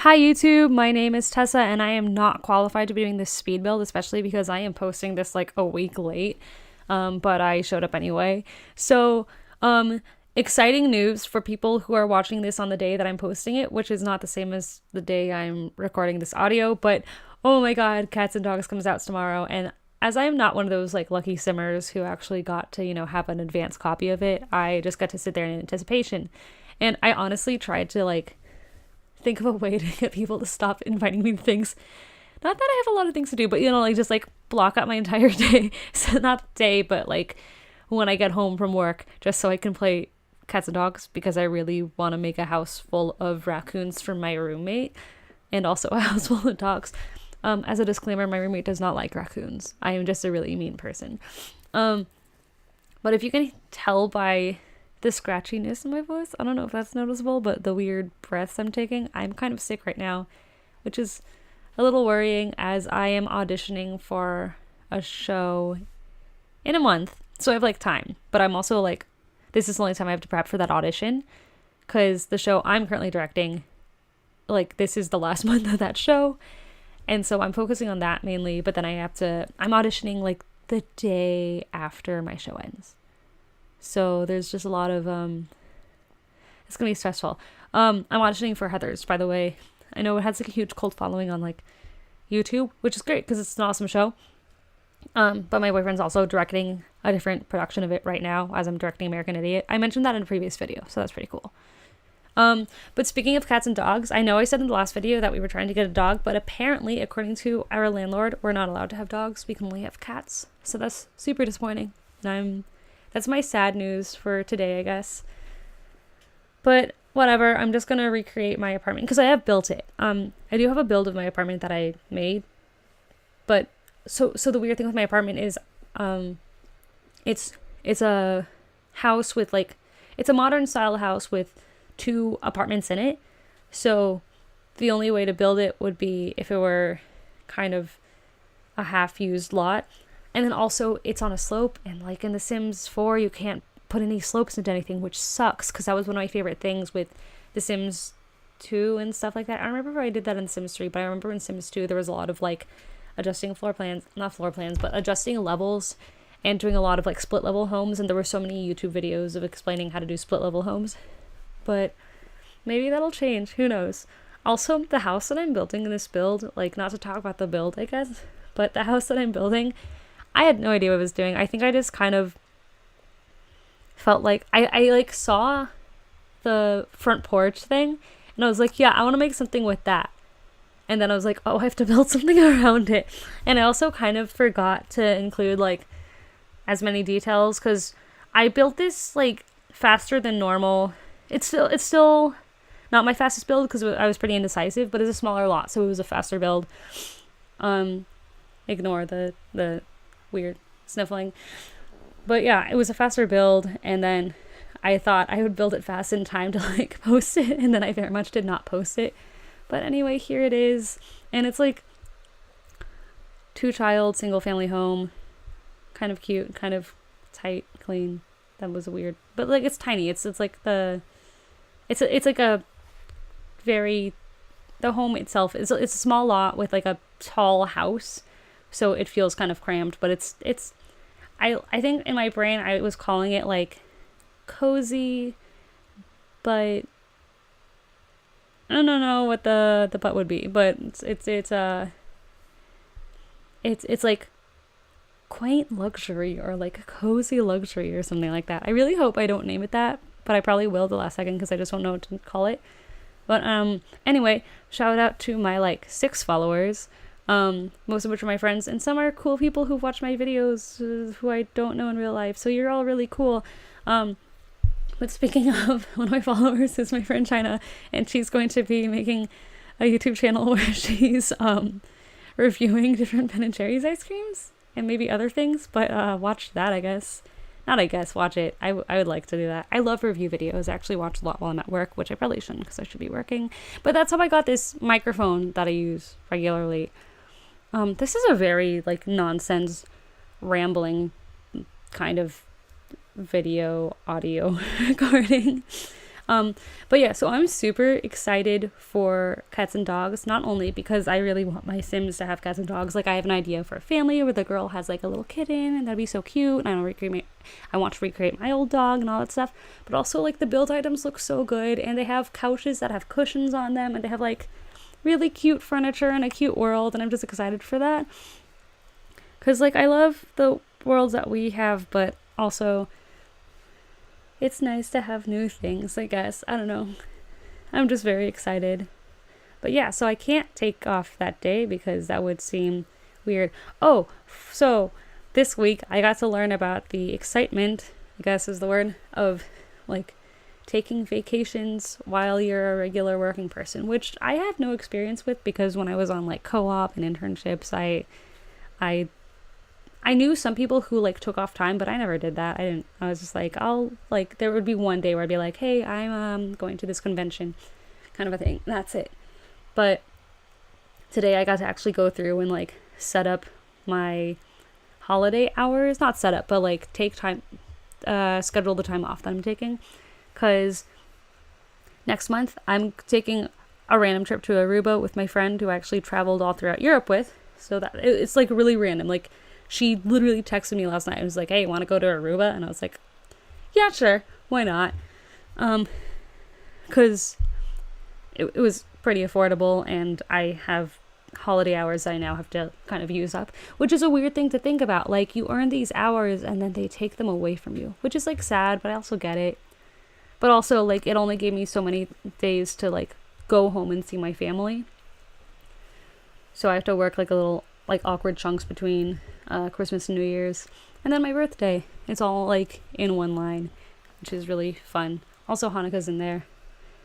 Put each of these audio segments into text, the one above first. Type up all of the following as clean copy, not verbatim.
Hi YouTube, my name is Tessa and I am not qualified to be doing this speed build, especially because I am posting this like a week late, but I showed up anyway. So, exciting news for people who are watching this on the day that I'm posting it, which is not the same as the day I'm recording this audio, but oh my god, Cats and Dogs comes out tomorrow, and as I am not one of those like lucky simmers who actually got to, have an advanced copy of it, I just got to sit there in anticipation. And I honestly tried to like think of a way to get people to stop inviting me to things. Not that I have a lot of things to do, but just like block out my entire day. So not day, but like when I get home from work, just so I can play Cats and Dogs, because I really want to make a house full of raccoons for my roommate and also a house full of dogs. As a disclaimer, my roommate does not like raccoons. I am just a really mean person. But if you can tell by the scratchiness in my voice, I don't know if that's noticeable, but the weird breaths I'm taking, I'm kind of sick right now, which is a little worrying as I am auditioning for a show in a month. So I have like time, but I'm also like, this is the only time I have to prep for that audition, because the show I'm currently directing, like this is the last month of that show. And so I'm focusing on that mainly, but then I'm auditioning like the day after my show ends. So there's just a lot of, it's going to be stressful. I'm auditioning for Heathers, by the way. I know it has like a huge cult following on like YouTube, which is great because it's an awesome show. But my boyfriend's also directing a different production of it right now as I'm directing American Idiot. I mentioned that in a previous video, so that's pretty cool. But speaking of cats and dogs, I know I said in the last video that we were trying to get a dog, but apparently, according to our landlord, we're not allowed to have dogs. We can only have cats. So that's super disappointing. And that's my sad news for today, I guess. But whatever, I'm just gonna recreate my apartment because I have built it. I do have a build of my apartment that I made. But so the weird thing with my apartment is it's a house with like, it's a modern style house with 2 apartments in it. So the only way to build it would be if it were kind of a half-used lot. And then also it's on a slope, and like in The Sims 4 you can't put any slopes into anything, which sucks because that was one of my favorite things with The Sims 2 and stuff like that. I don't remember if I did that in Sims 3, but I remember in Sims 2 there was a lot of like adjusting adjusting levels and doing a lot of like split level homes, and there were so many YouTube videos of explaining how to do split level homes. But maybe that'll change, who knows. Also, the house that I'm building in this build, like not to talk about the build I guess, but the house that I'm building, I had no idea what I was doing. I think I just kind of felt like I like saw the front porch thing and I was like, yeah, I want to make something with that. And then I was like, oh, I have to build something around it. And I also kind of forgot to include like as many details because I built this like faster than normal. It's still not my fastest build because I was pretty indecisive, but it's a smaller lot, so it was a faster build. Ignore the weird sniffling. But yeah, it was a faster build, and then I thought I would build it fast in time to like post it, and then I very much did not post it. But anyway, here it is, and it's like 2-child single family home, kind of cute, kind of tight, clean. That was weird, but like it's tiny. It's like the like a very, the home itself it's a small lot with like a tall house, so it feels kind of cramped, but it's I think in my brain I was calling it like cozy, but I don't know what the butt would be, but it's like quaint luxury or like cozy luxury or something like that. I really hope I don't name it that, but I probably will the last second because I just don't know what to call it. But anyway, shout out to my like 6 followers, most of which are my friends, and some are cool people who've watched my videos who I don't know in real life, so you're all really cool. But speaking of, one of my followers is my friend China, and she's going to be making a YouTube channel where she's reviewing different Ben & Jerry's ice creams and maybe other things, but watch that, I guess. Not I guess, watch it. I would like to do that. I love review videos. I actually watch a lot while I'm at work, which I probably shouldn't because I should be working. But that's how I got this microphone that I use regularly. This is a very like nonsense, rambling kind of video audio recording. But yeah, so I'm super excited for cats and dogs, not only because I really want my Sims to have cats and dogs. Like, I have an idea for a family where the girl has like a little kitten, and that'd be so cute. And I want to recreate my old dog and all that stuff. But also, like, the build items look so good, and they have couches that have cushions on them, and they have like really cute furniture and a cute world, and I'm just excited for that. Because, like, I love the worlds that we have, but also it's nice to have new things, I guess. I don't know. I'm just very excited. But yeah, so I can't take off that day because that would seem weird. Oh, so this week I got to learn about the excitement, I guess is the word, of like taking vacations while you're a regular working person, which I have no experience with because when I was on like co-op and internships, I knew some people who like took off time, but I never did that. I was just like, there would be one day where I'd be like, hey, I'm going to this convention kind of a thing. That's it. But today I got to actually go through and like set up my holiday hours, not set up, but like take time, schedule the time off that I'm taking. Cause next month I'm taking a random trip to Aruba with my friend who I actually traveled all throughout Europe with. So that it's like really random. Like, she literally texted me last night and was like, hey, want to go to Aruba? And I was like, yeah, sure. Why not? Because it was pretty affordable, and I have holiday hours I now have to kind of use up, which is a weird thing to think about. Like, you earn these hours and then they take them away from you, which is like sad, but I also get it. But also, like, it only gave me so many days to like go home and see my family. So I have to work like a little like awkward chunks between Christmas and New Year's, and then my birthday. It's all like in one line, which is really fun. Also, Hanukkah's in there.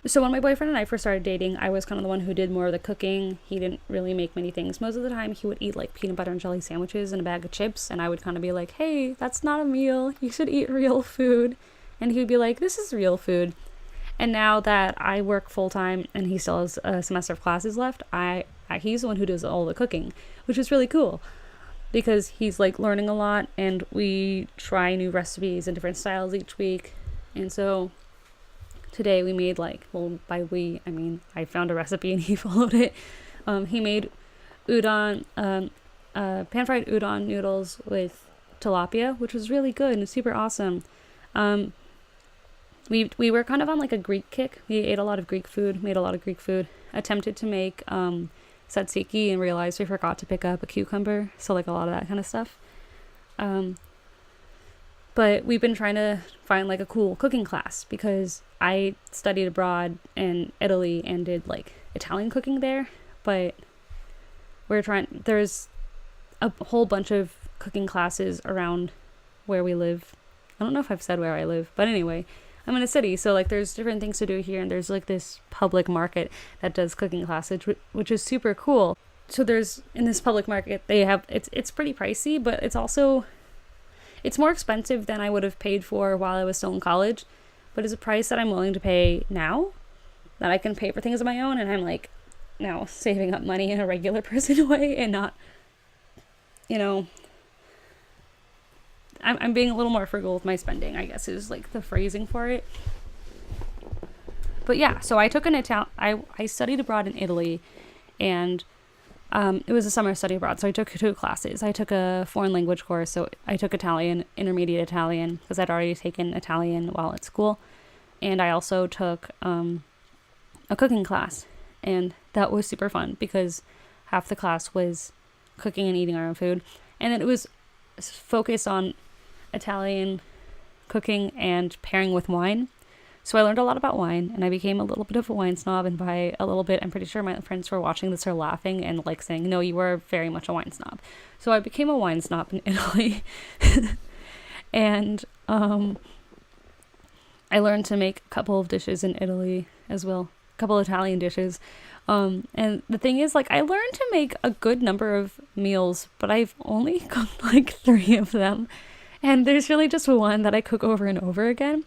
So when my boyfriend and I first started dating, I was kind of the one who did more of the cooking. He didn't really make many things. Most of the time, he would eat like peanut butter and jelly sandwiches and a bag of chips, and I would kind of be like, hey, that's not a meal. You should eat real food. And he would be like, this is real food. And now that I work full-time and he still has a semester of classes left, he's the one who does all the cooking, which is really cool because he's like learning a lot, and we try new recipes and different styles each week. And so today we made like, well, by we, I mean, I found a recipe and he followed it. He made udon, pan-fried udon noodles with tilapia, which was really good and super awesome. We were kind of on like a Greek kick. We ate a lot of Greek food, made a lot of Greek food, attempted to make tzatziki and realized we forgot to pick up a cucumber. So like a lot of that kind of stuff. But we've been trying to find like a cool cooking class because I studied abroad in Italy and did like Italian cooking there. But there's a whole bunch of cooking classes around where we live. I don't know if I've said where I live, but anyway, I'm in a city, so like there's different things to do here, and there's like this public market that does cooking classes, which is super cool. So there's, in this public market, they have, it's pretty pricey, but it's more expensive than I would have paid for while I was still in college, but it's a price that I'm willing to pay now, that I can pay for things on my own, and I'm like now saving up money in a regular person way, and not, I'm being a little more frugal with my spending, I guess is like the phrasing for it. But yeah, so I took I studied abroad in Italy, and it was a summer study abroad, so I took 2 classes. I took a foreign language course, so I took Italian, intermediate Italian, because I'd already taken Italian while at school, and I also took a cooking class, and that was super fun because half the class was cooking and eating our own food, and then it was focused on Italian cooking and pairing with wine. So I learned a lot about wine, and I became a little bit of a wine snob, and by a little bit, I'm pretty sure my friends who are watching this are laughing and like saying, no, you were very much a wine snob. So I became a wine snob in Italy. And I learned to make a couple of dishes in Italy as well, a couple of Italian dishes. And the thing is, like, I learned to make a good number of meals, but I've only cooked like 3 of them. And there's really just one that I cook over and over again.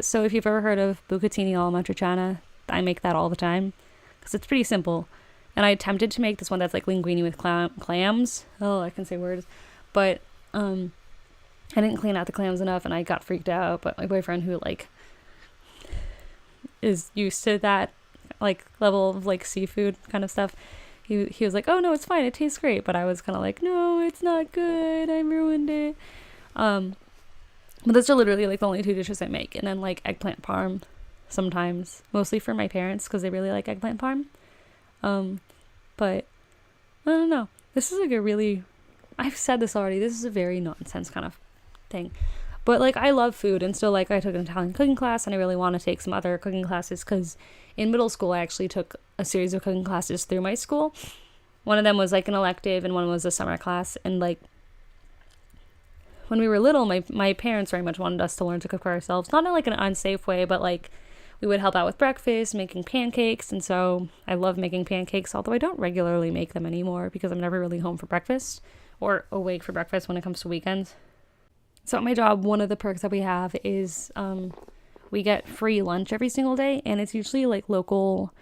So if you've ever heard of bucatini alla matriciana, I make that all the time because it's pretty simple. And I attempted to make this one that's like linguine with clams. Oh, I can say words. But I didn't clean out the clams enough, and I got freaked out. But my boyfriend, who like is used to that like level of like seafood kind of stuff, he was like, oh no, it's fine, it tastes great. But I was kind of like, no, it's not good, I ruined it. But those are literally like the only two dishes I make. And then like eggplant parm sometimes, mostly for my parents because they really like eggplant parm. But I don't know, this is like a really, I've said this already, this is a very nonsense kind of thing, but like I love food. And so like I took an Italian cooking class, and I really want to take some other cooking classes because in middle school I actually took a series of cooking classes through my school. One of them was like an elective and one was a summer class. And like when we were little, my parents very much wanted us to learn to cook for ourselves, not in like an unsafe way, but like we would help out with breakfast, making pancakes. And so I love making pancakes, although I don't regularly make them anymore because I'm never really home for breakfast or awake for breakfast when it comes to weekends. So at my job, one of the perks that we have is we get free lunch every single day, and it's usually like local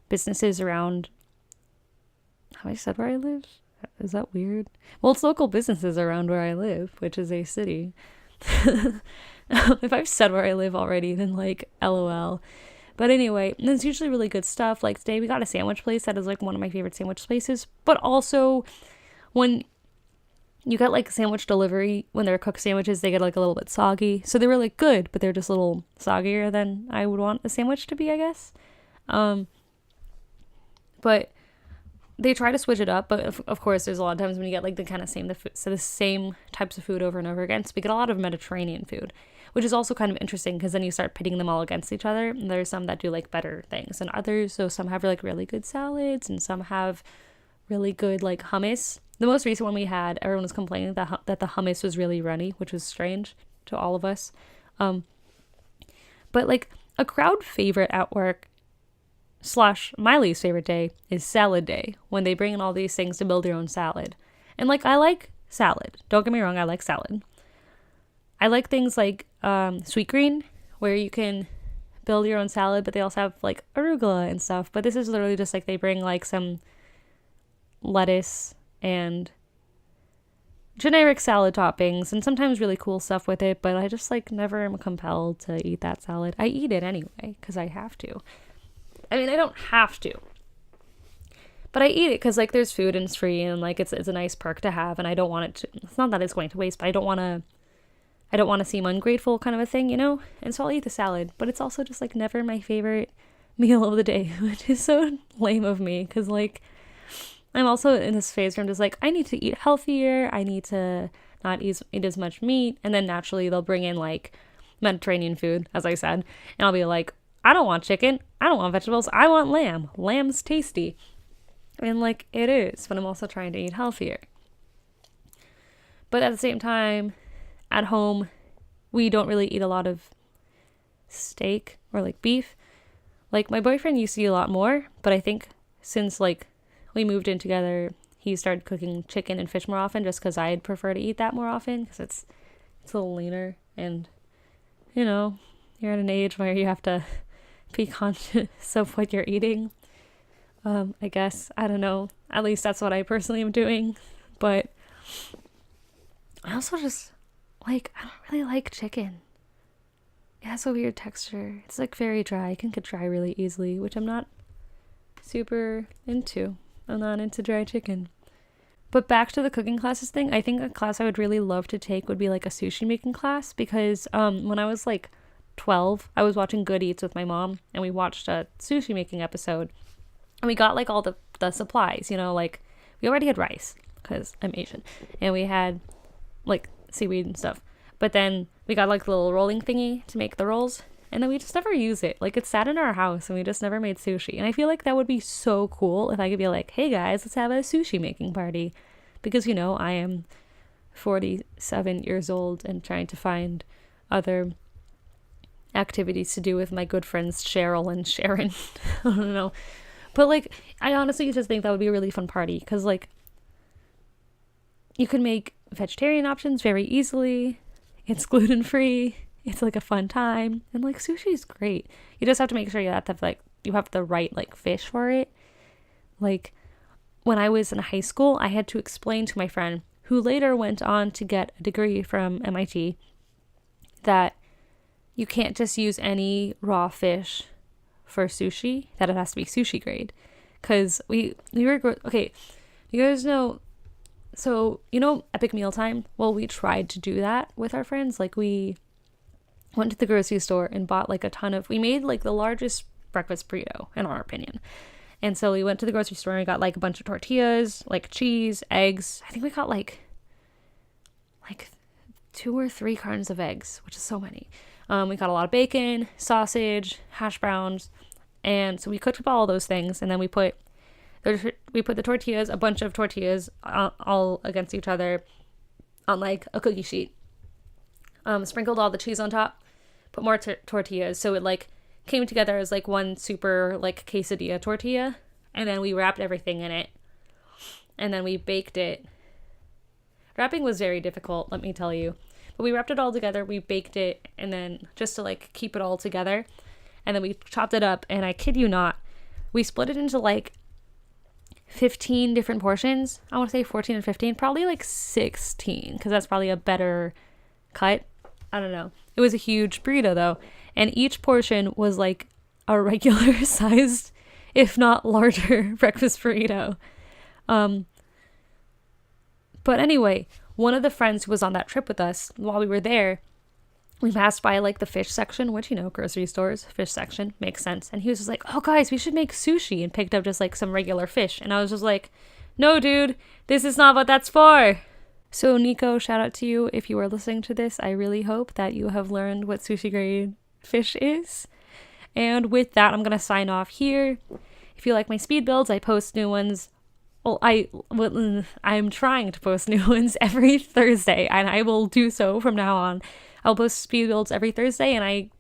businesses around. Have I said where I live? Is that weird? Well, it's local businesses around where I live, which is a city. If I've said where I live already, then like LOL. But anyway, it's usually really good stuff. Like today we got a sandwich place that is like one of my favorite sandwich places. But also when you get like sandwich delivery, when they're cooked sandwiches, they get like a little bit soggy. So they were like good, but they're just a little soggier than I would want a sandwich to be, I guess. But they try to switch it up, but of course there's a lot of times when you get like the same types of food over and over again. So we get a lot of Mediterranean food, which is also kind of interesting because then you start pitting them all against each other. And there's some that do like better things than others. So some have like really good salads and some have really good like hummus. The most recent one we had, everyone was complaining that the hummus was really runny, which was strange to all of us. But like a crowd favorite at work / my least favorite day is salad day, when they bring in all these things to build your own salad. And like I like salad, don't get me wrong, I like salad. I like things like sweet green, where you can build your own salad, but they also have like arugula and stuff. But this is literally just like they bring like some lettuce and generic salad toppings and sometimes really cool stuff with it, but I just like never am compelled to eat that salad. I eat it anyway because I have to. I mean, I don't have to, but I eat it because like there's food and it's free, and like it's a nice perk to have, and I don't want it to, it's not that it's going to waste, but I don't want to seem ungrateful kind of a thing, you know? And so I'll eat the salad, but it's also just like never my favorite meal of the day, which is so lame of me because like I'm also in this phase where I'm just like, I need to eat healthier, I need to not eat as much meat, and then naturally they'll bring in like Mediterranean food, as I said, and I'll be like, I don't want chicken, I don't want vegetables, I want lamb. Lamb's tasty. And like it is, but I'm also trying to eat healthier. But at the same time, at home, we don't really eat a lot of steak or like beef. Like my boyfriend used to eat a lot more, but I think since like we moved in together, he started cooking chicken and fish more often, just because I'd prefer to eat that more often because it's a little leaner, and you know, you're at an age where you have to be conscious of what you're eating. I guess, I don't know, at least that's what I personally am doing. But I also just like, I don't really like chicken. It has a weird texture. It's like very dry. It can get dry really easily, which I'm not super into. I'm not into dry chicken. But back to the cooking classes thing, I think a class I would really love to take would be like a sushi making class, because when I was like 12, I was watching Good Eats with my mom, and we watched a sushi making episode, and we got like all the supplies, you know, like we already had rice because I'm Asian, and we had like seaweed and stuff, but then we got like the little rolling thingy to make the rolls, and then we just never use it. Like it sat in our house and we just never made sushi. And I feel like that would be so cool if I could be like, hey guys, let's have a sushi making party, because you know, I am 47 years old and trying to find other activities to do with my good friends Cheryl and Sharon. I don't know, but like I honestly just think that would be a really fun party, because like you could make vegetarian options very easily, it's gluten free, it's like a fun time, and like sushi is great. You just have to make sure you have the right like fish for it. Like when I was in high school, I had to explain to my friend, who later went on to get a degree from MIT, that you can't just use any raw fish for sushi, that it has to be sushi grade. Because we were, okay, you guys know, so, you know, Epic Mealtime? Well, we tried to do that with our friends. Like, we went to the grocery store and bought like a ton of, we made like the largest breakfast burrito, in our opinion. And so we went to the grocery store and we got like a bunch of tortillas, like cheese, eggs. I think we got like 2 or 3 cartons of eggs, which is so many. We got a lot of bacon, sausage, hash browns. And so we cooked up all those things, and then we put the tortillas, a bunch of tortillas, all against each other on like a cookie sheet. Sprinkled all the cheese on top, put more tortillas, so it like came together as like one super like quesadilla tortilla, and then we wrapped everything in it, and then we baked it. Wrapping was very difficult, let me tell you, but we wrapped it all together, we baked it, and then just to like keep it all together, and then we chopped it up, and I kid you not, we split it into like 15 different portions. I want to say 14 and 15, probably like 16, because that's probably a better cut. I don't know. It was a huge burrito though, and each portion was like a regular sized, if not larger, breakfast burrito. But anyway, one of the friends who was on that trip with us, while we were there, we passed by like the fish section, which, you know, grocery stores, fish section, makes sense. And he was just like, oh guys, we should make sushi, and picked up just like some regular fish. And I was just like, no dude, this is not what that's for. So Nico, shout out to you if you are listening to this. I really hope that you have learned what sushi grade fish is. And with that, I'm going to sign off here. If you like my speed builds, I post new ones. Well, I'm trying to post new ones every Thursday, and I will do so from now on. I'll post speed builds every Thursday, and I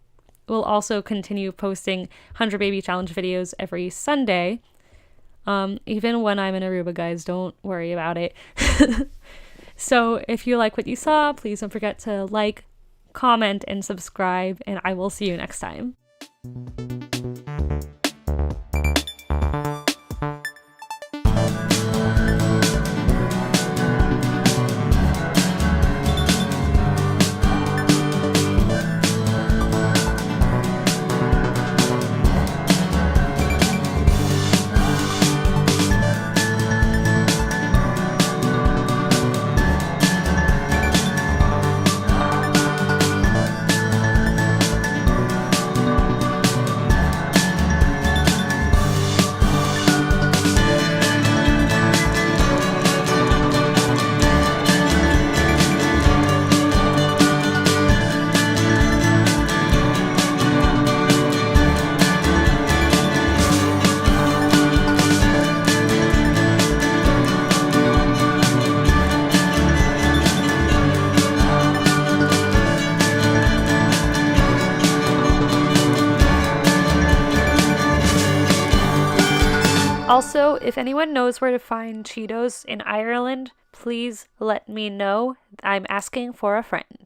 will also continue posting 100 Baby Challenge videos every Sunday. Even when I'm in Aruba, guys, don't worry about it. So if you like what you saw, please don't forget to like, comment, and subscribe, and I will see you next time. Also, if anyone knows where to find Cheetos in Ireland, please let me know. I'm asking for a friend.